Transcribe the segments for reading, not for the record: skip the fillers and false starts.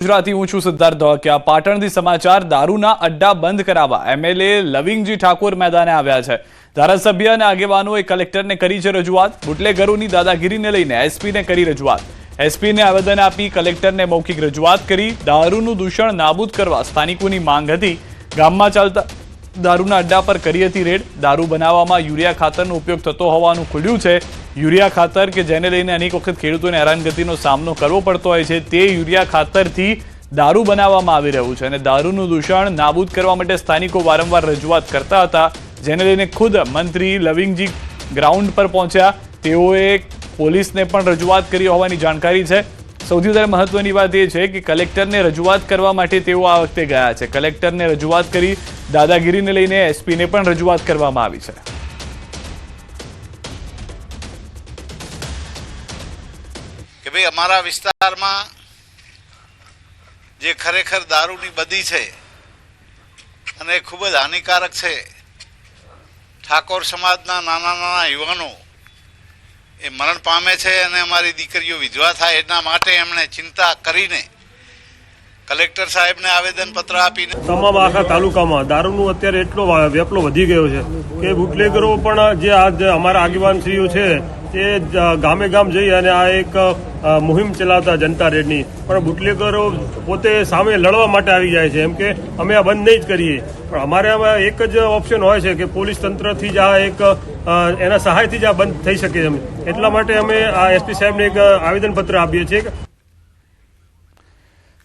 ગુજરાતી હું છું સિદ્ધાર્થ ધોળકિયા। પાટણથી સમાચાર। દારૂના અડ્ડા બંધ કરાવવા એમએલએ લવિંગજી ઠાકોર મેદાને આવ્યા છે। ધારાસભ્ય અને આગેવાનોએ કલેક્ટરને કરી છે રજૂઆત। બુટલેગરોની દાદાગીરીને લઈને એસપીને કરી રજૂઆત। એસપીને આવેદન આપી કલેક્ટરને મૌખિક રજૂઆત કરી। દારૂનું દૂષણ નાબૂદ કરવા સ્થાનિકોની માંગ હતી। ગામમાં ચાલતા દારૂના અડ્ડા પર કરી હતી રેડ। દારૂ બનાવવામાં યુરિયા ખાતરનો ઉપયોગ થતો હોવાનું ખુલ્યું છે। યુરિયા ખાતર કે જેને લઈને અનેક વખત ખેડૂતોને હેરાનગતિનો સામનો કરવો પડતો હોય છે, તે યુરિયા ખાતરથી દારૂ બનાવવામાં આવી રહ્યું છે અને દારૂનું દૂષણ નાબૂદ કરવા માટે સ્થાનિકો વારંવાર રજૂઆત કરતા હતા, જેને લઈને ખુદ મંત્રી લવિંગજી ગ્રાઉન્ડ પર પહોંચ્યા। તેઓએ પોલીસને પણ રજૂઆત કરી હોવાની જાણકારી છે। સૌથી વધારે મહત્વની વાત એ છે કે કલેક્ટરને રજૂઆત કરવા માટે તેઓ આ વખતે ગયા છે। કલેક્ટરને રજૂઆત કરી દાદાગીરીને લઈને એસપીને પણ રજૂઆત કરવામાં આવી છે। કે ભાઈ અમારા વિસ્તારમાં જે ખરેખર દારૂની બદી છે અને ખૂબ જ હાનિકારક છે, ઠાકોર સમાજના નાના નાના યુવાનો એ મરણ પામે છે અને અમારી દીકરીઓ વિધવા થાય એના માટે એમણે ચિંતા કરીને કલેક્ટર સાહેબને આવેદનપત્ર આપીને તમામ આખા તાલુકામાં દારૂનો અત્યારે એટલો વેપલો વધી ગયો છે કે બુટલેગરો પણ જે આજ અમારા આગેવાનશ્રીઓ છે તે ગામે ગામ જઈ અને આ એક મુહિમ ચલાવતા જનતા રેડની, પણ બુટલેગરો પોતે સામે લડવા માટે આવી જાય છે, એમ કે અમે આ બંધ નહીં જ કરીએ। પણ અમારે આમાં એક જ ઓપ્શન હોય છે કે પોલીસ તંત્રથી જ આ એક એના સહાયથી જ આ બંધ થઈ શકે છે। એટલા માટે અમે આ એસપી સાહેબને એક આવેદનપત્ર આપીએ છીએ।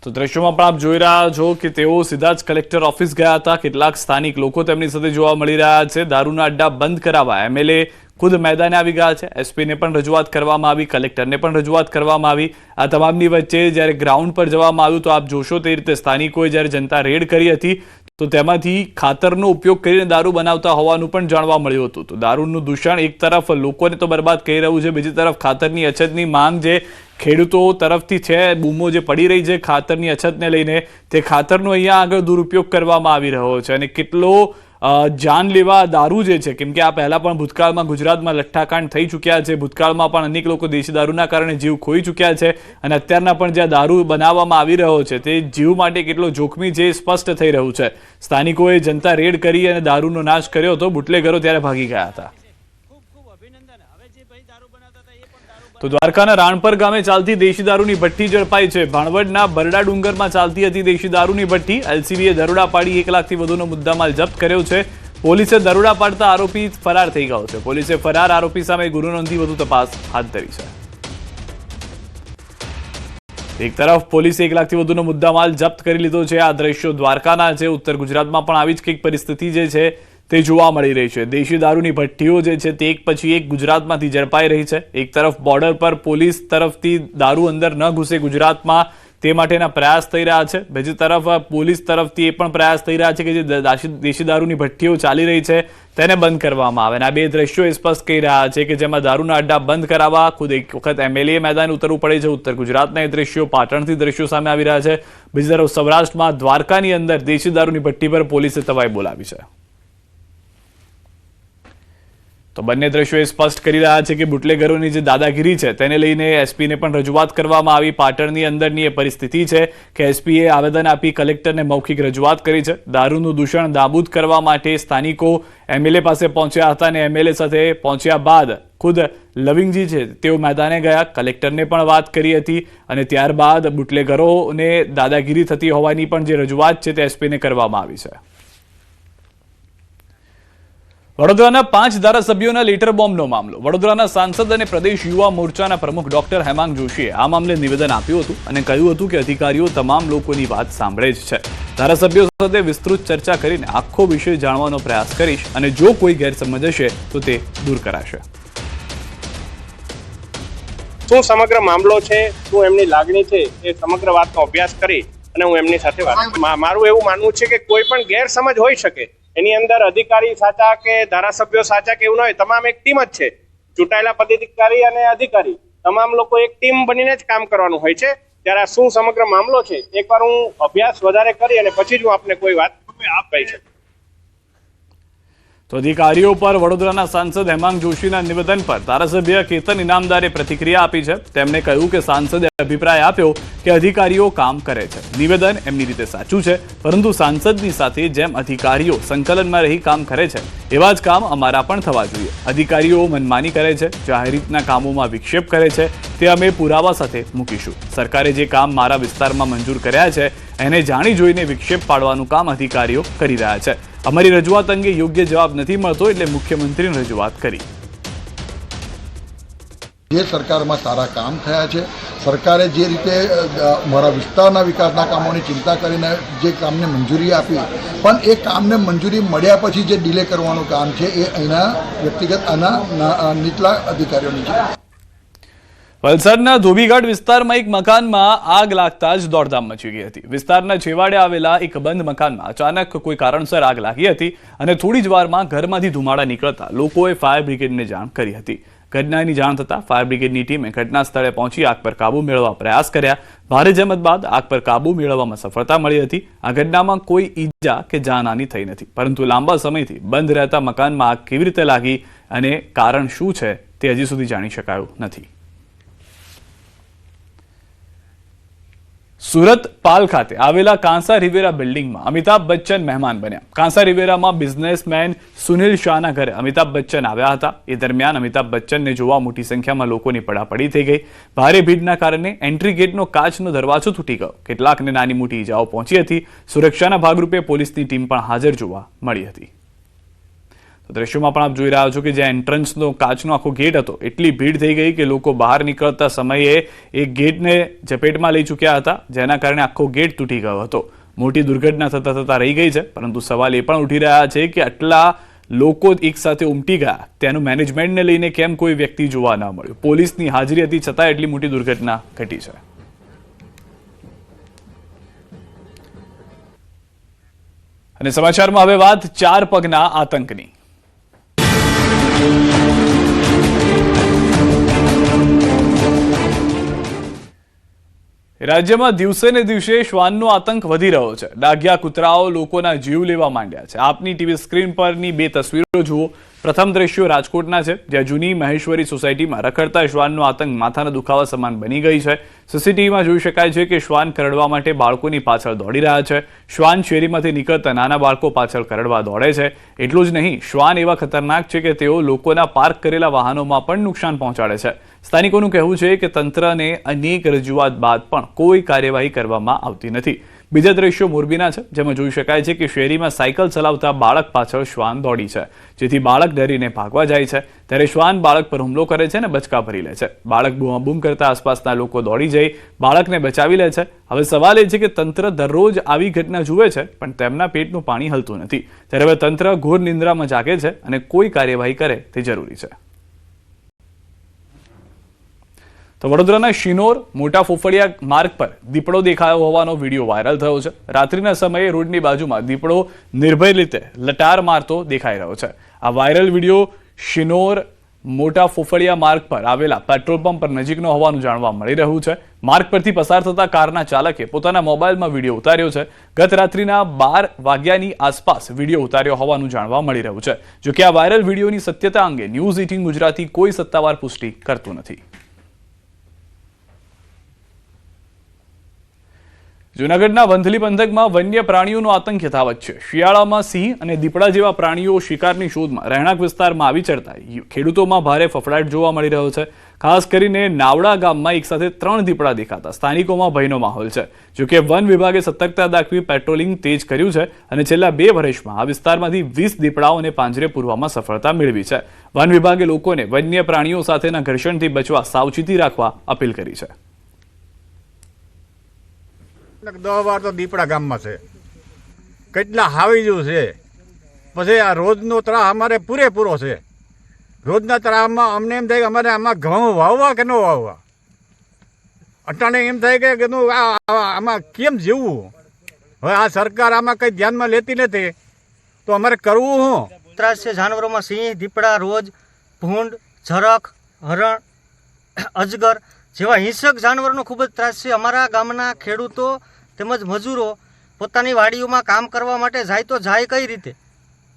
તો દ્રશ્યોમાં પણ આપ જોઈ રહ્યા છો કે તેઓ સીધા જ કલેક્ટર ઓફિસ ગયા હતા। કેટલાક સ્થાનિક લોકો તેમની સાથે જોવા મળી રહ્યા છે। દારૂના અડ્ડા બંધ કરાવવા એમએલએ ખુદ મેદાને આવી ગયા છે। એસપીને પણ રજૂઆત કરવામાં આવી, કલેક્ટરને પણ રજૂઆત કરવામાં આવી। આ તમામની વચ્ચે જ્યારે ગ્રાઉન્ડ પર જવામાં આવ્યું તો આપ જોશો તે રીતે સ્થાનિકોએ જ્યારે જનતા રેડ કરી હતી તો તેમાંથી ખાતરનો ઉપયોગ કરીને દારૂ બનાવતા હોવાનું પણ જાણવા મળ્યું હતું। તો દારૂનું દૂષણ એક તરફ લોકોને તો બરબાદ કરી રહ્યું છે, બીજી તરફ ખાતરની અછતની માંગ જે ખેડૂતો તરફથી છે, બૂમો જે પડી રહી છે ખાતરની અછતને લઈને, તે ખાતરનો અહીંયા આગળ દુરુપયોગ કરવામાં આવી રહ્યો છે અને કેટલો જાનલેવા દારૂ જે છે, કેમ કે આ પહેલા પણ ભૂતકાળમાં ગુજરાતમાં લઠ્ઠાકાંડ થઈ ચૂક્યા છે। ભૂતકાળમાં પણ અનેક લોકો દેશી દારૂના કારણે જીવ ખોઈ ચૂક્યા છે અને અત્યારના પણ જ્યાં દારૂ બનાવવામાં આવી રહ્યો છે તે જીવ માટે કેટલો જોખમી છે સ્પષ્ટ થઈ રહ્યું છે। સ્થાનિકોએ જનતા રેડ કરી અને દારૂનો નાશ કર્યો હતો। બુટલેગરો ત્યારે ભાગી ગયા હતા। તો દ્વારકાના રાણપર ગામે ચાલતી દેશી દારૂની ભઠ્ઠી ઝડપાઈ છે। ભાણવડના બરડા ડુંગરમાં ચાલતી હતી દેશી દારૂની ભઠ્ઠી। એલસીબીએ દરોડા પાડી 1 લાખથી વધુનો મુદ્દામાલ જપ્ત કર્યો છે। પોલીસે દરોડા પાડતા આરોપી ફરાર થઈ ગયો છે। પોલીસે ફરાર આરોપી સામે ગુનો નોંધી વધુ તપાસ હાથ ધરી છે। એક તરફ પોલીસે 1 લાખથી વધુનો મુદ્દામાલ જપ્ત કરી લીધો છે। આ દ્રશ્યો દ્વારકાના છે। ઉત્તર ગુજરાતમાં પણ આવી જ કંઈક પરિસ્થિતિ જે છે તે જોવા મળી રહી છે। દેશી દારૂની ભઠ્ઠીઓ જે છે તે એક પછી એક ગુજરાતમાંથી ઝડપાઈ રહી છે। એક તરફ બોર્ડર પર પોલીસ તરફથી દારૂ અંદર ન ઘૂસે ગુજરાતમાં તે માટેના પ્રયાસ થઈ રહ્યા છે, બીજી તરફ પોલીસ તરફથી એ પણ પ્રયાસ થઈ રહ્યા છે કે જે દેશી દારૂની ભઠ્ઠીઓ ચાલી રહી છે તેને બંધ કરવામાં આવે। અને આ બે દ્રશ્યો સ્પષ્ટ કહી રહ્યા છે કે જેમાં દારૂના અડ્ડા બંધ કરાવવા ખુદ એક વખત એમએલએ મેદાન ઉતરવું પડે છે। ઉત્તર ગુજરાતના એ દ્રશ્યો, પાટણથી દ્રશ્યો સામે આવી રહ્યા છે। બીજી તરફ સૌરાષ્ટ્રમાં દ્વારકાની અંદર દેશી દારૂની ભઠ્ઠી પર પોલીસે તવાઈ બોલાવી છે। તો બંને દ્રશ્યો સ્પષ્ટ કરી રહ્યા છે કે બુટલેગરોની જે દાદાગીરી છે તેને લઈને એસપીને પણ રજૂઆત કરવામાં આવી। પાટણની અંદરની એ પરિસ્થિતિ છે કે એસપીએ આવેદન આપી કલેક્ટરને મૌખિક રજૂઆત કરી છે। દારૂનું દૂષણ નાબૂદ કરવા માટે સ્થાનિકો એમએલએ પાસે પહોંચ્યા હતા અને એમએલએ સાથે પહોંચ્યા બાદ ખુદ લવિંગજી છે તેઓ મેદાને ગયા, કલેક્ટરને પણ વાત કરી હતી અને ત્યારબાદ બુટલેગરોને દાદાગીરી થતી હોવાની પણ જે રજૂઆત છે તે એસપીને કરવામાં આવી છે। વડોદરાના 5 ધારાસભ્યોના લેટર બોમ્બનો મામલો। વડોદરાના સાંસદ અને પ્રદેશ યુવા મોરચાના પ્રમુખ ડોક્ટર હેમાંગ જોશીએ આ મામલે નિવેદન આપ્યું હતું અને કહ્યું હતું કે અધિકારીઓ તમામ લોકોની વાત સાંભળે જ છે। ધારાસભ્યો સાથે વિસ્તૃત ચર્ચા કરીને આખો વિષય જાણવાનો પ્રયાસ કરીશ અને જો કોઈ ગેરસમજ હશે તો તે દૂર કરાશે। શું સમગ્ર મામલો છે, શું એમની લાગણી છે, એ સમગ્ર વાતનો અભ્યાસ કરી અને હું એમની સાથે વાત મારું એવું માનવું છે કે કોઈ પણ ગેરસમજ હોઈ શકે, એની અંદર અધિકારી સાચા કે ધારાસભ્યો સાચા કે એવું ન હોય, તમામ એક ટીમ જ છે। ચૂંટાયેલા પદાધિકારી અને અધિકારી તમામ લોકો એક ટીમ બનીને જ કામ કરવાનું હોય છે। ત્યારે આ શું સમગ્ર મામલો છે એકવાર હું અભ્યાસ વધારે કરી અને પછી જ હું આપને કોઈ વાત કહી શકું। તો અધિકારીઓ પર વડોદરાના સાંસદ હેમાંગ જોશીના નિવેદન પર ધારાસભ્ય કેતન ઇનામદારે પ્રતિક્રિયા આપી છે. તેમણે કહ્યું કે સાંસદે અભિપ્રાય આપ્યો કે અધિકારીઓ કામ કરે છે. નિવેદન એમની રીતે સાચું છે, પરંતુ સાંસદની સાથે જેમ અધિકારીઓ સંકલનમાં રહી કામ કરે છે એવા જ કામ અમારા પણ થવા જોઈએ. અધિકારીઓ મનમાની કરે છે, જાહેર રીતના કામોમાં વિક્ષેપ કરે છે, તે અમે પુરાવા સાથે મૂકીશું. સરકારે જે કામ મારા વિસ્તારમાં મંજૂર કર્યા છે એને જાણી જોઈને વિક્ષેપ પાડવાનું કામ અધિકારીઓ કરી રહ્યા છે. અમારી રજૂઆત અંગે યોગ્ય જવાબ નથી મળતો એટલે મુખ્યમંત્રીને રજૂઆત કરી. જે સરકારમાં સારા કામ થયા છે, સરકારે જે રીતે મારા વિસ્તારના વિકાસના કામોની ચિંતા કરીને જે કામને મંજૂરી આપી, પણ એ કામને મંજૂરી મળ્યા પછી જે ડિલે કરવાનું કામ છે એ અહીંના વ્યક્તિગત આના નીચલા અધિકારીઓની છે. વલસાડના ધોબીઘાટ વિસ્તારમાં એક મકાનમાં આગ લાગતા જ દોડધામ મચી ગઈ હતી. વિસ્તારના છેવાડે આવેલા એક બંધ મકાનમાં અચાનક કોઈ કારણસર આગ લાગી હતી અને થોડી જ વારમાં ઘરમાંથી ધુમાડા નીકળતા લોકોએ ફાયર બ્રિગેડને જાણ કરી હતી. ઘટનાની જાણ થતાં ફાયર બ્રિગેડની ટીમે ઘટના સ્થળે પહોંચી આગ પર કાબુ મેળવવા પ્રયાસ કર્યા. ભારે જહેમત બાદ આગ પર કાબુ મેળવવામાં સફળતા મળી હતી. આ ઘટનામાં કોઈ ઈજા કે જાનહાની થઈ નથી, પરંતુ લાંબા સમયથી બંધ રહેતા મકાનમાં આગ કેવી રીતે લાગી અને કારણ શું છે તે હજી સુધી જાણી શકાયું નથી. સુરત પાલ ખાતે આવેલા કાંસા રિવેરા બિલ્ડિંગમાં અમિતાભ બચ્ચન મહેમાન બન્યા. કાંસા રિવેરામાં બિઝનેસમેન સુનિલ શાહના ઘરે અમિતાભ બચ્ચન આવ્યા હતા. એ દરમિયાન અમિતાભ બચ્ચનને જોવા મોટી સંખ્યામાં લોકોની પડાપડી થઈ ગઈ. ભારે ભીડના કારણે એન્ટ્રી ગેટનો કાચનો દરવાજો તૂટી ગયો. કેટલાકને નાની મોટી ઈજાઓ પહોંચી હતી. સુરક્ષાના ભાગરૂપે પોલીસની ટીમ પણ હાજર જોવા મળી હતી. તો દ્રશ્યોમાં પણ આપ જોઈ રહ્યા છો કે જ્યાં એન્ટ્રન્સનો કાચનો આખો ગેટ હતો, એટલી ભીડ થઈ ગઈ કે લોકો બહાર નીકળતા સમયે એ ગેટને ઝપેટમાં લઈ ચૂક્યા હતા, જેના કારણે આખો ગેટ તૂટી ગયો હતો. મોટી દુર્ઘટના થતા રહી ગઈ છે, પરંતુ સવાલ એ પણ ઉઠી રહ્યા છે કે આટલા લોકો એક સાથે ઉમટી ગયા તેનું મેનેજમેન્ટને લઈને કેમ કોઈ વ્યક્તિ જોવા ન મળ્યું. પોલીસની હાજરી હતી છતાં એટલી મોટી દુર્ઘટના ઘટી છે. અને સમાચારમાં હવે વાત 4 પગના આતંકની. રાજ્યમાં દિવસે ને દિવસે શ્વાનનો આતંક વધી રહ્યો છે. ડાઘિયા કૂતરાઓ લોકોના જીવ લેવા માંડ્યા છે. આપની ટીવી સ્ક્રીન પરની 2 તસવીરો જુઓ. પ્રથમ દ્રશ્યો રાજકોટના છે, જ્યાં જૂની મહેશ્વરી સોસાયટીમાં રખડતા શ્વાનનો આતંક માથાના દુખાવા સમાન બની ગઈ છે. સીસીટીવીમાં જોઈ શકાય છે કે શ્વાન કરડવા માટે બાળકોની પાછળ દોડી રહ્યા છે. શ્વાન શેરીમાંથી નીકળતા નાના બાળકો પાછળ કરડવા દોડે છે. એટલું જ નહીં, શ્વાન એવા ખતરનાક છે કે તેઓ લોકોના પાર્ક કરેલા વાહનોમાં પણ નુકસાન પહોંચાડે છે. સ્થાનિકોનું કહેવું છે કે તંત્રને અનેક રજૂઆત બાદ પણ કોઈ કાર્યવાહી કરવામાં આવતી નથી. બીજા દ્રશ્યો મોરબીના છે, જેમાં જોઈ શકાય છે કે શેરીમાં સાયકલ ચલાવતા બાળક પાછળ શ્વાન દોડી છે, જેથી બાળક ડરીને ભાગવા જાય છે. ત્યારે શ્વાન બાળક પર હુમલો કરે છે અને બચકા ભરી લે છે. બાળક બૂમાબૂમ કરતા આસપાસના લોકો દોડી જઈ બાળકને બચાવી લે છે. હવે સવાલ એ છે કે તંત્ર દરરોજ આવી ઘટના જુએ છે, પણ તેમના પેટનું પાણી હલતું નથી. ત્યારે હવે તંત્ર ઘોર નિંદ્રામાં જાગે છે અને કોઈ કાર્યવાહી કરે તે જરૂરી છે. તો વડોદરાના શિનોર મોટા ફોફડિયા માર્ગ પર દીપડો દેખાયો હોવાનો વિડીયો વાયરલ થયો છે. રાત્રિના સમયે રોડની બાજુમાં દીપડો નિર્ભય રીતે લટાર મારતો દેખાઈ રહ્યો છે. આ વાયરલ વિડીયો શિનોર મોટા ફોફડિયા માર્ગ પર આવેલા પેટ્રોલ પંપ પર નજીકનો હોવાનું જાણવા મળી રહ્યું છે. માર્ગ પરથી પસાર થતા કારના ચાલકે પોતાના મોબાઈલમાં વિડીયો ઉતાર્યો છે. ગત રાત્રિના 12 વાગ્યાની આસપાસ વિડીયો ઉતાર્યો હોવાનું જાણવા મળી રહ્યું છે. જોકે આ વાયરલ વિડીયોની સત્યતા અંગે ન્યૂઝ 18 ગુજરાતી કોઈ સત્તાવાર પુષ્ટિ કરતું નથી. જૂનાગઢના વંથલી પંથકમાં વન્ય પ્રાણીઓનો આતંક યથાવત છે. શિયાળામાં સિંહ અને દીપડા જેવા પ્રાણીઓ શિકારની શોધમાં રહેણાંક વિસ્તારમાં આવી ચડતા ખેડૂતોમાં ભારે ફફડાટ જોવા મળી રહ્યો છે. ખાસ કરીને નાવડા ગામમાં એક સાથે 3 દીપડા દેખાતા સ્થાનિકોમાં ભયનો માહોલ છે. જોકે વન વિભાગે સતર્કતા દાખવી પેટ્રોલિંગ તેજ કર્યું છે અને છેલ્લા 2 વર્ષમાં આ વિસ્તારમાંથી 20 દીપડાઓને પાંજરે પૂરવામાં સફળતા મેળવી છે. વન વિભાગે લોકોને વન્ય પ્રાણીઓ સાથેના ઘર્ષણથી બચવા સાવચેતી રાખવા અપીલ કરી છે. 10 વાર તો દીપડા ગામમાં છે, કેટલા હાવીજુ છે. પછી આ રોજનો ત્રાહ અમારે પૂરેપૂરો છે. રોજના ત્રાહમાં અમને એમ થાય કે અમારે આમાં ઘઉં વાવવા કે ન વાવવા. અટાણે એમ થાય કે આમાં કેમ જીવવું. હવે આ સરકાર આમાં કંઈ ધ્યાનમાં લેતી નથી તો અમારે કરવું શું? ત્રાસ છે જાનવરોમાં સિંહ, દીપડા, રોજ, ભૂંડ, ઝરખ, હરણ, અજગર જેવા હિંસક જાનવરોનો ખૂબ જ ત્રાસ છે. અમારા ગામના ખેડૂતો તેમજ મજૂરો પોતાની વાડીઓમાં કામ કરવા માટે જાય તો જાય કઈ રીતે?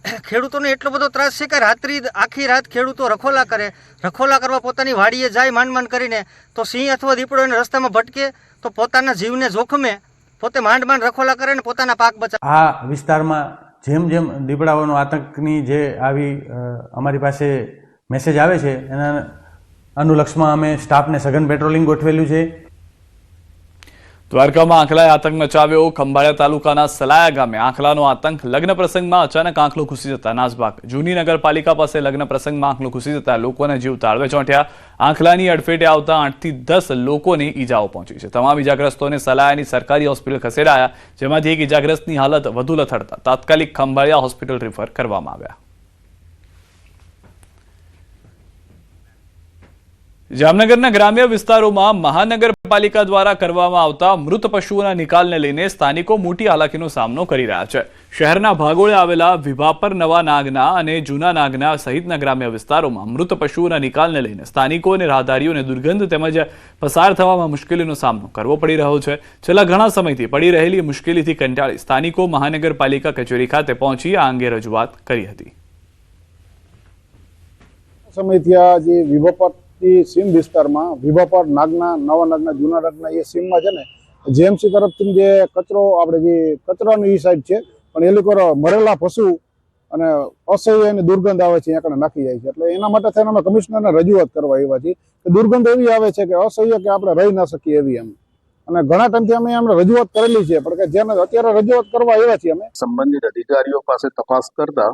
ખેડૂતોને એટલો બધો ત્રાસ છે કે આખી રાત ખેડૂતો રખોલા કરવા પોતાની વાડીએ જાય માંડ કરીને, તો સિંહ અથવા દીપડો એને રસ્તામાં ભટકે તો પોતાના જીવને જોખમે પોતે માંડ રખોલા કરે ને પોતાના પાક બચાવે. આ વિસ્તારમાં જેમ જેમ દીપડાઓનો આતંકની જે આવી અમારી પાસે મેસેજ આવે છે એના અનુલક્ષમાં અમે સ્ટાફને સઘન પેટ્રોલિંગ ગોઠવેલું છે. દ્વારકામાં આંખલાએ આતંક મચાવ્યો. ખંભાળિયા તાલુકાના સલાયા ગામે આંખલાનો આતંક. લગ્ન પ્રસંગમાં અચાનક આંખલો ઘૂસી જતા નાસભાગ. જૂની નગરપાલિકા પાસે લગ્ન પ્રસંગમાં આંખલો ઘૂસી જતા લોકોના જીવ તાળવે ચોંટ્યા. આંખલાની અડફેટે આવતા 8 થી 10 લોકોની ઈજાઓ પહોંચી છે. તમામ ઈજાગ્રસ્તોને સલાયાની સરકારી હોસ્પિટલ ખસેડાયા, જેમાંથી એક ઈજાગ્રસ્તની હાલત વધુ લથડતા તાત્કાલિક ખંભાળિયા હોસ્પિટલ રિફર કરવામાં આવ્યા. જામનગરના ગ્રામ્ય વિસ્તારોમાં મહાનગરપાલિકા દ્વારા કરવામાં આવતા મૃત પશુઓના નિકાલને લઈને સ્થાનિકો મોટી હાલાકીનો સામનો કરી રહ્યા છે. શહેરના ભાગોળે આવેલા વિભાપર, નવા નાગના અને જૂના નાગના સહિતના ગ્રામ્ય વિસ્તારોમાં મૃત પશુઓના નિકાલને લઈને સ્થાનિકો અને રાહદારીઓને દુર્ગંધ તેમજ પસાર થવામાં મુશ્કેલીનો સામનો કરવો પડી રહ્યો છે. છેલ્લા ઘણા સમયથી પડી રહેલી મુશ્કેલીથી કંટાળી સ્થાનિકો મહાનગરપાલિકા કચેરી ખાતે પહોંચી આ અંગે રજૂઆત કરી હતી. સમયથી આ જે વિભાપર સીમ વિસ્તારમાં વિભાપર, નાગના, નવા નાગના, જૂના નાગના એ સીમમાં છે ને જેએમસી તરફથી જે કચરો આપણે જે કચરાની એ સાઈડ છે, પણ એ લોકો મરેલા પશુ અને અસહ્ય અને દુર્ગંધ આવે છે ત્યાં નાખી જાય છે. એટલે એના માટે થઈને અમે કમિશનરને રજૂઆત કરવા આવ્યા છીએ કે દુર્ગંધ એવી આવે છે કે અસહ્ય કે આપણે રહી ના શકીએ એવી એમ. અને ઘણા ટાઈમથી અમે એમને રજૂઆત કરેલી છે, પણ કે જેને અત્યારે રજૂઆત કરવા આવ્યા છીએ અમે. સંબંધિત અધિકારીઓ પાસે તપાસ કરતા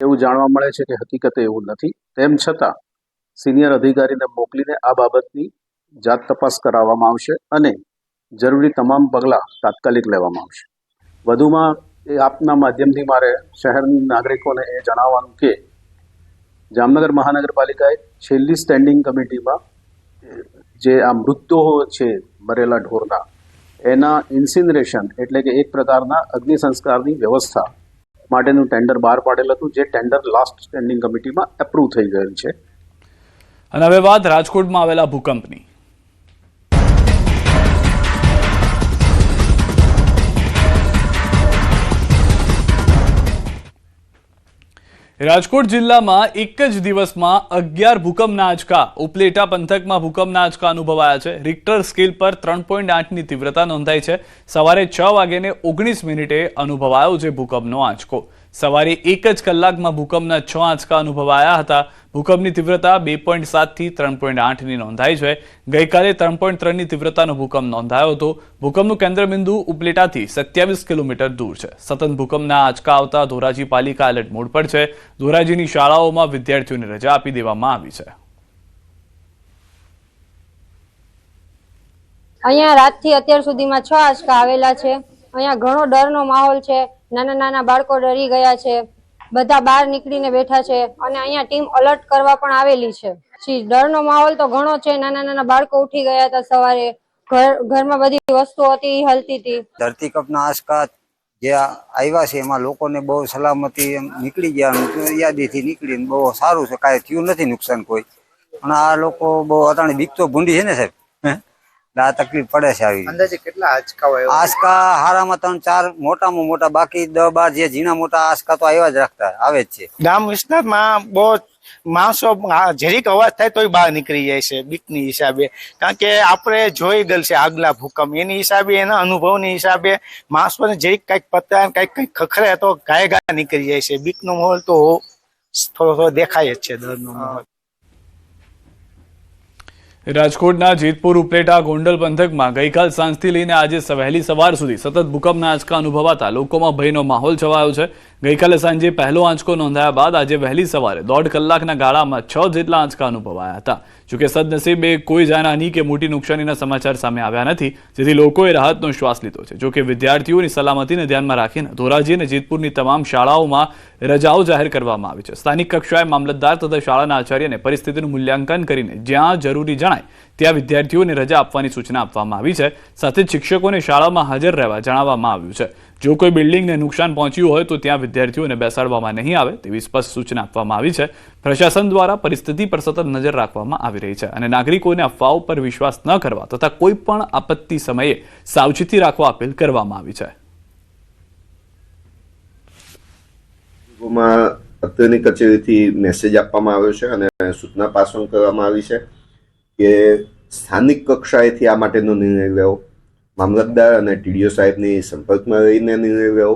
એવું જાણવા મળે છે કે હકીકતે એવું નથી. તેમ છતાં સિનિયર અધિકારીને મોકલીને આ બાબતની જાત તપાસ કરાવવામાં આવશે અને જરૂરી તમામ પગલાં તાત્કાલિક લેવામાં આવશે. વધુમાં એ આપના માધ્યમથી મારે શહેરની નાગરિકોને એ જણાવવાનું કે જામનગર મહાનગરપાલિકાએ છેલ્લી સ્ટેન્ડિંગ કમિટીમાં જે આ મૃતદેહો છે મરેલા ઢોરના એના ઇન્સિનરેશન એટલે કે એક પ્રકારના અગ્નિ સંસ્કારની વ્યવસ્થા માટેનું ટેન્ડર બહાર પાડેલ હતું, જે ટેન્ડર લાસ્ટ સ્ટેન્ડિંગ કમિટીમાં એપ્રૂવ થઈ ગયેલ છે. અને હવે વાત રાજકોટમાં આવેલા ભૂકંપની. રાજકોટ જિલ્લામાં એક જ દિવસમાં 11 ભૂકંપના આંચકા. ઉપલેટા પંથકમાં ભૂકંપના આંચકા અનુભવાયા છે. રિક્ટર સ્કેલ પર 3.8ની તીવ્રતા નોંધાઈ છે. સવારે 6:19 અનુભવાયો છે ભૂકંપનો આંચકો. સવારે 1 જ કલાકમાં ભૂકંપના 6 આંચકા અનુભવાયા હતા. ભૂકંપની તીવ્રતા 2.7 થી 3.8ની નોંધાઈ છે. ગઈકાલે 3.3ની તીવ્રતાનો ભૂકંપ નોંધાયો હતો. ભૂકંપનું કેન્દ્રબિંદુ ઉપલેટાથી 27 કિલોમીટર દૂર છે. સતત ભૂકંપના આંચકા આવતા ધોરાજી પાલિકા એલર્ટ મોડ પર છે. ધોરાજીની શાળાઓમાં વિદ્યાર્થીઓને રજા આપી દેવામાં આવી છે. અહીંયા રાતથી અત્યાર સુધીમાં 6 આંચકા આવેલા છે. અહીંયા ઘણો ડરનો માહોલ છે. નાના બાળકો ડરી ગયા છે. બધા બહાર નીકળીને બેઠા છે અને અહીંયા ટીમ અલર્ટ કરવા પણ આવેલી છે. ડરનો માહોલ તો ઘણો છે. નાના બાળકો ઉઠી ગયા હતા સવારે. ઘરમાં બધી વસ્તુઓ હતી હલતી હતી. ધરતીકંપના આંચકા જે આવ્યા છે એમાં લોકોને બહુ સલામતી નીકળી ગયા, યાદીથી નીકળીને બહુ સારું છે. કાંઈ થયું નથી નુકસાન કોઈ. અને આ લોકો બહુ અટાણે બીક તો ભૂંડી છે ને સાહેબ, આ તકલીફ પડે છે. આવી અંદાજે કેટલા આંચકા હારામાં 3-4 મોટામાં મોટા, બાકી 10-12 જે ઝીણા મોટા આંચકા તો આવ્યા જ રાખતા આવે જ છે. ગામ વિસ્તારમાં બહુ માણસો જરીક અવાજ થાય તોય બહાર નીકળી જાય છે બીકની હિસાબે. કારણ કે આપણે જોઈ ગયેલ છે આગલા ભૂકંપ, એની હિસાબે એના અનુભવની હિસાબે માણસોને જરીક કંઈક પતા કંઈક ખખરે તો ગાય નીકળી જાય છે. બીકનો માહોલ તો થોડો દેખાય જ છે, ડરનો માહોલ. રાજકોટના જેતપુર, ઉપલેટા, ગોંડલ પંથકમાં ગઈકાલ સાંજથી લઈને આજે વહેલી સવાર સુધી સતત ભૂકંપના આંચકા અનુભવાતા લોકોમાં ભયનો માહોલ છવાયો છે. ગઈકાલે સાંજે પહેલો આંચકો નોંધાયા બાદ આજે વહેલી સવારે 1.5 કલાકના ગાળામાં 6 જેટલા આંચકા અનુભવાયા હતા. જોકે સદનસીબે કોઈ જાનહાની કે મોટી નુકસાનીના સમાચાર સામે આવ્યા નથી, જેથી લોકોએ રાહતનો શ્વાસ લીધો છે. જોકે વિદ્યાર્થીઓની સલામતીને ધ્યાનમાં રાખીને ધોરાજી અને જેતપુરની તમામ શાળાઓમાં રજાઓ જાહેર કરવામાં આવી છે. સ્થાનિક કક્ષાએ મામલતદાર તથા શાળાના આચાર્યને પરિસ્થિતિનું મૂલ્યાંકન કરીને જ્યાં જરૂરી જણાય ત્યાં વિદ્યાર્થીઓને રજા આપવાની સૂચના આપવામાં આવી છે. સાથે જ શિક્ષકોને શાળામાં હાજર રહેવા જણાવવામાં આવ્યું છે. જો કોઈ બિલ્ડિંગને નુકસાન પહોંચ્યું હોય તો ત્યાં વિદ્યાર્થીઓને બેસાડવામાં નહીં આવે તેવી સ્પષ્ટ સૂચના આપવામાં આવી છે. પ્રશાસન દ્વારા પરિસ્થિતિ પર સતત નજર રાખવામાં આવી રહી છે અને નાગરિકોને અફવાઓ પર વિશ્વાસ ન કરવા તથા કોઈ પણ આપત્તિ સમયે સાવચેતી રાખવા અપીલ કરવામાં આવી છે. માં અત્રેની કચેરીથી મેસેજ આપવામાં આવ્યો છે અને સૂચના પાસ ઓન કરવામાં આવી છે કે સ્થાનિક કક્ષાએથી આ માટેનો નિર્ણય લેવો, મામલતદાર અને ટીડીઓ સાહેબની સંપર્કમાં રહીને નિર્ણય લેવો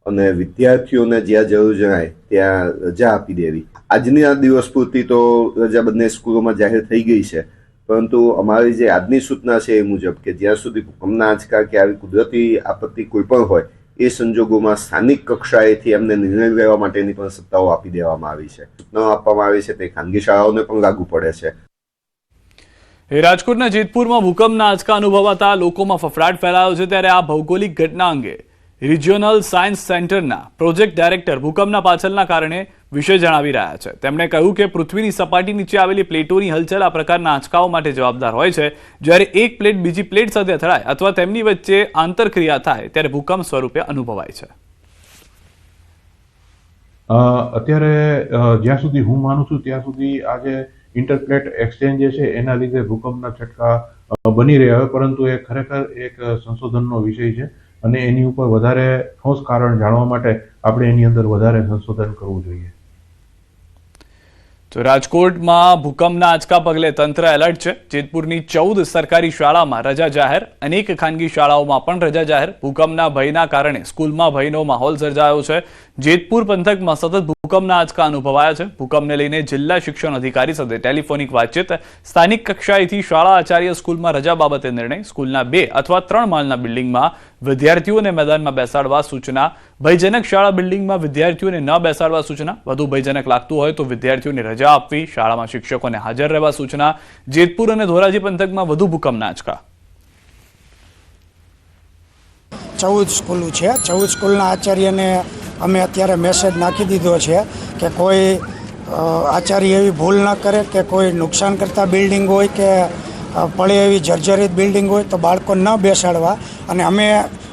અને વિદ્યાર્થીઓને જ્યાં જરૂર જણાય ત્યાં રજા આપી દેવી. આજની આ દિવસ પૂરતી તો રજા બંને સ્કૂલોમાં જાહેર થઈ ગઈ છે, પરંતુ અમારી જે આજની સૂચના છે એ મુજબ કે જ્યાં સુધી ભૂકંપના આંચકા કે આવી કુદરતી આપત્તિ કોઈ પણ હોય એ સંજોગોમાં સ્થાનિક કક્ષાએથી એમને નિર્ણય લેવા માટેની પણ સત્તાઓ આપી દેવામાં આવી છે. સૂચનાઓ આપવામાં આવી છે તે ખાનગી શાળાઓને પણ લાગુ પડે છે. રાજકોટના જેતપુરમાં ભૂકંપના આંચકા અનુભવાતા લોકોમાં ફફડાટ ફેલાયો છે, ત્યારે આ ભૌગોલિક ઘટના અંગે રિજિયોનલ સાયન્સ સેન્ટરના પ્રોજેક્ટ ડાયરેક્ટર ભૂકંપના પાછળના કારણે વિશે જણાવી રહ્યા છે. તેમણે કહ્યું કે પૃથ્વીની સપાટી નીચે આવેલી પ્લેટોની હલચલ આ પ્રકારના આંચકાઓ માટે જવાબદાર હોય છે. જ્યારે એક પ્લેટ બીજી પ્લેટ સાથે અથડાય અથવા તેમની વચ્ચે આંતરક્રિયા થાય ત્યારે ભૂકંપ સ્વરૂપે અનુભવાય છે. અત્યારે જ્યાં સુધી હું માનું છું ત્યાં સુધી આજે ઇન્ટરપ્લેટ એક્સચેન્જ જે છે એના લીધે ભૂકંપના ઝટકા બની રહ્યા હોય, પરંતુ એ ખરેખર એક સંશોધનનો વિષય છે અને એની ઉપર વધારે ઠોસ કારણ જાણવા માટે આપણે એની અંદર વધારે સંશોધન કરવું જોઈએ. તો રાજકોટમાં ભૂકંપના આંચકા પગલે તંત્ર એલર્ટ છે. જેતપુરની 14 સરકારી શાળામાં રજા જાહેર, અનેક ખાનગી શાળાઓમાં પણ રજા જાહેર. ભૂકંપના ભયના કારણે સ્કૂલમાં ભયનો માહોલ સર્જાયો છે. જેતપુર પંથકમાં સતત ભૂકંપના આંચકા અનુભવાયા છે. ભૂકંપને લઈને જિલ્લા શિક્ષણ અધિકારી સાથે ટેલિફોનિક વાતચીત. સ્થાનિક કક્ષાએથી શાળા આચાર્ય સ્કૂલમાં રજા બાબતે નિર્ણય. સ્કૂલના 2 અથવા 3 માળના બિલ્ડિંગમાં વિદ્યાર્થીઓને મેદાનમાં બેસાડવા સૂચના. ભયજનક શાળા બિલ્ડિંગમાં વિદ્યાર્થીઓને ન બેસાડવા સૂચના. વધુ ભયજનક લાગતું હોય તો વિદ્યાર્થીઓને રજા આપવી. શાળામાં શિક્ષકોને હાજર રહેવા સૂચના. જેતપુર અને ધોરાજી પંથકમાં વધુ ભૂકંપના આંચકા. 14 સ્કૂલો છે. 14 સ્કૂલના આચાર્યને અમે અત્યારે મેસેજ નાખી દીધો છે કે કોઈ આચાર્ય એવી ભૂલ ન કરે કે કોઈ નુકસાન કરતા બિલ્ડિંગ હોય કે પડે એવી જર્જરિત બિલ્ડિંગ હોય તો બાળકો ન બેસાડવા. અને અમે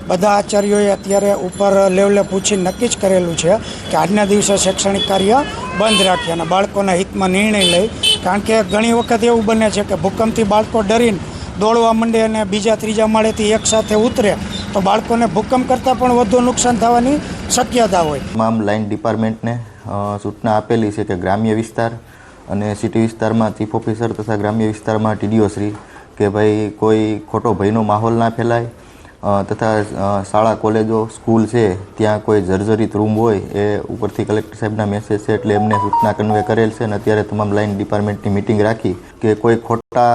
બધા આચાર્યોએ અત્યારે ઉપર લેવલે પૂછી નક્કી જ કરેલું છે કે આજના દિવસે શૈક્ષણિક કાર્ય બંધ રાખીએ અને બાળકોના હિતમાં નિર્ણય લઈ. કારણ કે ઘણી વખત એવું બને છે કે ભૂકંપથી બાળકો ડરીને દોડવા માંડે અને બીજા ત્રીજા માળેથી એકસાથે ઉતરે તો બાળકોને ભૂકંપ કરતાં પણ વધુ નુકસાન થવાની શક્યતા હોય. તમામ લાઇન ડિપાર્ટમેન્ટને સૂચના આપેલી છે કે ગ્રામ્ય વિસ્તાર અને સિટી વિસ્તારમાં ચીફ ઓફિસર તથા ગ્રામ્ય વિસ્તારમાં ટીડીઓ શ્રી કે ભાઈ કોઈ ખોટો ભયનો માહોલ ના ફેલાય તથા શાળા કોલેજો સ્કૂલ છે ત્યાં કોઈ જર્જરિત રૂમ હોય એ ઉપરથી કલેક્ટર સાહેબના મેસેજ છે એટલે એમને સૂચના કન્વે કરેલ છે અને અત્યારે તમામ લાઇન ડિપાર્ટમેન્ટની મિટિંગ રાખી કે કોઈ ખોટા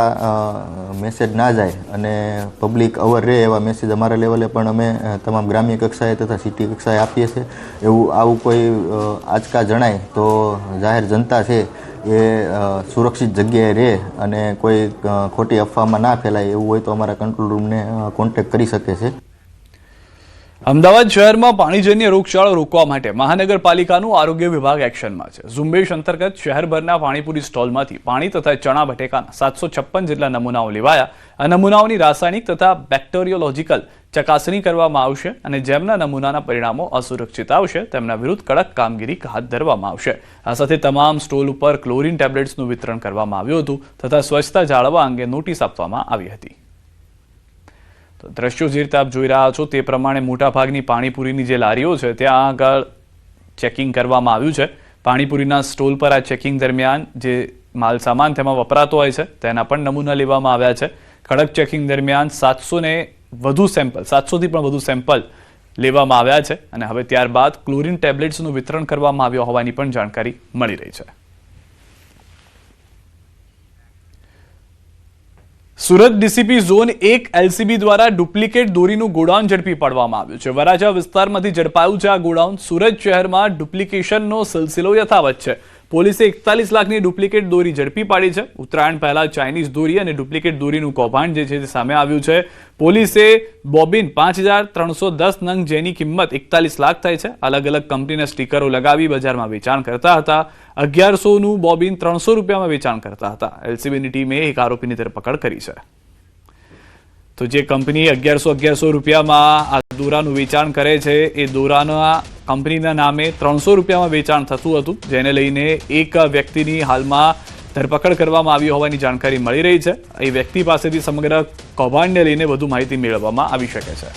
મેસેજ ના જાય અને પબ્લિક અવર રહે એવા મેસેજ અમારા લેવલે પણ અમે તમામ ગ્રામ્ય કક્ષાએ તથા સિટી કક્ષાએ આપીએ છીએ. આવું કોઈ આંચકા જણાય તો જાહેર જનતા છે એ સુરક્ષિત જગ્યાએ રહે અને કોઈ ખોટી અફવામાં ના ફેલાય એવું હોય તો અમારા કંટ્રોલ રૂમને કોન્ટેક્ટ કરી શકે છે. અમદાવાદ શહેરમાં પાણીજન્ય રોગચાળો રોકવા માટે મહાનગરપાલિકાનું આરોગ્ય વિભાગ એક્શનમાં છે. ઝુંબેશ અંતર્ગત શહેરભરના પાણીપુરી સ્ટોલમાંથી પાણી તથા ચણા બટેકાના 756 જેટલા નમૂનાઓ લેવાયા. આ નમૂનાઓની રાસાયણિક તથા બેક્ટેરિયોલોજીકલ ચકાસણી કરવામાં આવશે અને જેમના નમૂનાના પરિણામો અસુરક્ષિત આવશે તેમના વિરુદ્ધ કડક કામગીરી હાથ ધરવામાં આવશે. આ સાથે તમામ સ્ટોલ ઉપર ક્લોરીન ટેબ્લેટ્સનું વિતરણ કરવામાં આવ્યું હતું તથા સ્વચ્છતા જાળવવા અંગે નોટિસ આપવામાં આવી હતી. તો દ્રશ્યો જે રીતે આપ જોઈ રહ્યા છો તે પ્રમાણે મોટાભાગની પાણીપુરીની જે લારીઓ છે ત્યાં આગળ ચેકિંગ કરવામાં આવ્યું છે. પાણીપુરીના સ્ટોલ પર આ ચેકિંગ દરમિયાન જે માલ સામાન તેમાં વપરાતો હોય છે તેના પણ નમૂના લેવામાં આવ્યા છે. કડક ચેકિંગ દરમિયાન 700થી પણ વધુ સેમ્પલ લેવામાં આવ્યા છે અને હવે ત્યારબાદ ક્લોરીન ટેબ્લેટ્સનું વિતરણ કરવામાં આવ્યું હોવાની પણ જાણકારી મળી રહી છે. સુરત ડીસીપી ઝોન 1 એલસીબી દ્વારા ડુપ્લિકેટ દોરીનું ગોડાઉન ઝડપી પાડવામાં આવ્યું છે. વરાછા વિસ્તારમાંથી ઝડપાયું છે આ ગોડાઉન. સુરત શહેરમાં ડુપ્લિકેશનનો સિલસિલો યથાવત છે. પોલીસે 41 લાખની ડુપ્લિકેટ દોરી ઝડપી પાડી છે. ઉત્તરાયણ પહેલા ચાઇનીઝ દોરી અને ડુપ્લિકેટ દોરીનું કૌભાંડ જે છે તે સામે આવ્યું છે. પોલીસે બોબિન 5310 નંગ જેની કિંમત 41 લાખ થાય છે અલગ અલગ કંપનીના સ્ટીકરો લગાવી બજારમાં વેચાણ કરતા હતા. 1100નું બોબિન 300 રૂપિયામાં વેચાણ કરતા હતા. એલસીબીની ટીમે એક આરોપીની ધરપકડ કરી છે. તો જે કંપની 1100 રૂપિયામાં આ દોરાનું વેચાણ કરે છે એ દોરાના કંપનીના નામે 300 રૂપિયામાં વેચાણ થતું હતું, જેને લઈને એક વ્યક્તિની હાલમાં ધરપકડ કરવામાં આવી હોવાની જાણકારી મળી રહી છે. એ વ્યક્તિ પાસેથી સમગ્ર કૌભાંડને લઈને વધુ માહિતી મેળવવામાં આવી શકે છે.